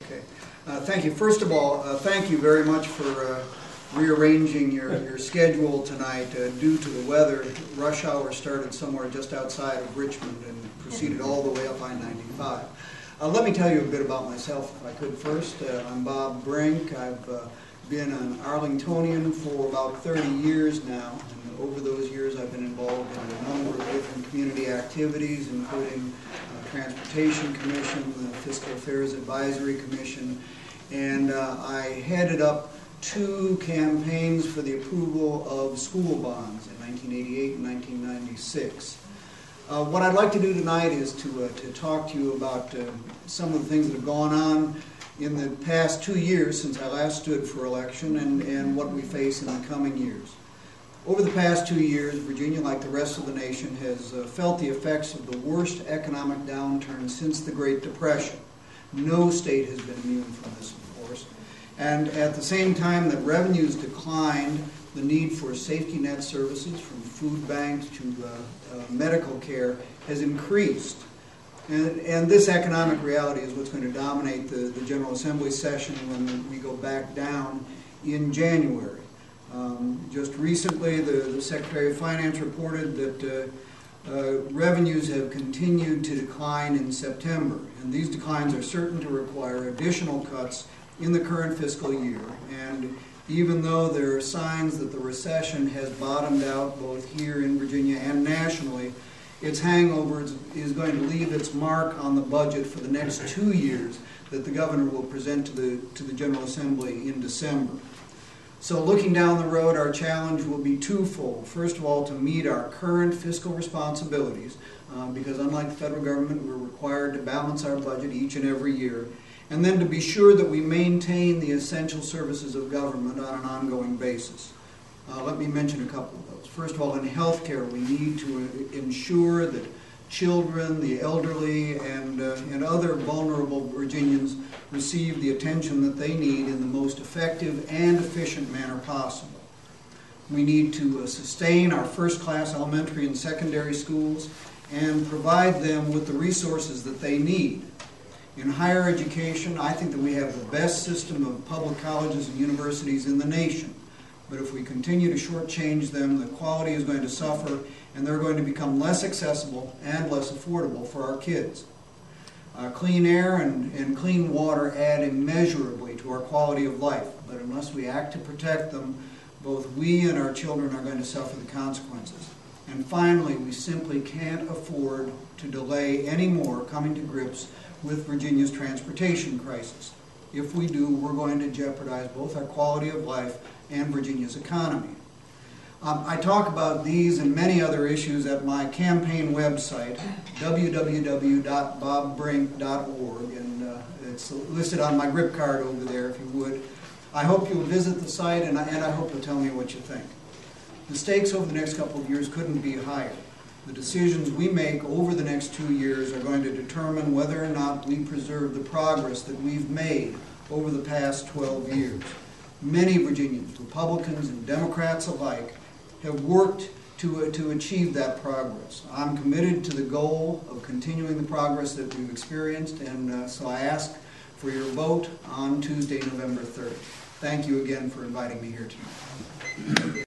Okay. Thank you. First of all, thank you very much for rearranging your schedule tonight. Due to the weather, rush hour started somewhere just outside of Richmond and proceeded all the way up I-95. Let me tell you a bit about myself, if I could first. I'm Bob Brink. I've been an Arlingtonian for about 30 years now. And over those years, I've been involved in a number of different community activities, including Transportation Commission, the Fiscal Affairs Advisory Commission, and I headed up 2 campaigns for the approval of school bonds in 1988 and 1996. What I'd like to do tonight is to talk to you about some of the things that have gone on in the past 2 years since I last stood for election and what we face in the coming years. Over the past 2 years, Virginia, like the rest of the nation, has felt the effects of the worst economic downturn since the Great Depression. No state has been immune from this, of course. And at the same time that revenues declined, the need for safety net services, from food banks to medical care, has increased. And this economic reality is what's going to dominate the General Assembly session when we go back down in January. Just recently, the Secretary of Finance reported that revenues have continued to decline in September, and these declines are certain to require additional cuts in the current fiscal year. And even though there are signs that the recession has bottomed out both here in Virginia and nationally, its hangover is going to leave its mark on the budget for the next 2 years that the governor will present to the General Assembly in December. So looking down the road, our challenge will be twofold. First of all, to meet our current fiscal responsibilities, because unlike the federal government, we're required to balance our budget each and every year, and then to be sure that we maintain the essential services of government on an ongoing basis. Let me mention a couple of those. First of all, in health care, we need to ensure that children, the elderly, and other vulnerable Virginians receive the attention that they need in the most effective and efficient manner possible. We need to sustain our first-class elementary and secondary schools and provide them with the resources that they need. In higher education, I think that we have the best system of public colleges and universities in the nation. But if we continue to shortchange them, the quality is going to suffer, and they're going to become less accessible and less affordable for our kids. Clean air and clean water add immeasurably to our quality of life, but unless we act to protect them, both we and our children are going to suffer the consequences. And finally, we simply can't afford to delay any more coming to grips with Virginia's transportation crisis. If we do, we're going to jeopardize both our quality of life and Virginia's economy. I talk about these and many other issues at my campaign website, www.bobbrink.org, and it's listed on my grip card over there if you would. I hope you'll visit the site, and I hope you'll tell me what you think. The stakes over the next couple of years couldn't be higher. The decisions we make over the next 2 years are going to determine whether or not we preserve the progress that we've made over the past 12 years. Many Virginians, Republicans and Democrats alike, have worked to achieve that progress. I'm committed to the goal of continuing the progress that we've experienced, and so I ask for your vote on Tuesday, November 3rd. Thank you again for inviting me here tonight.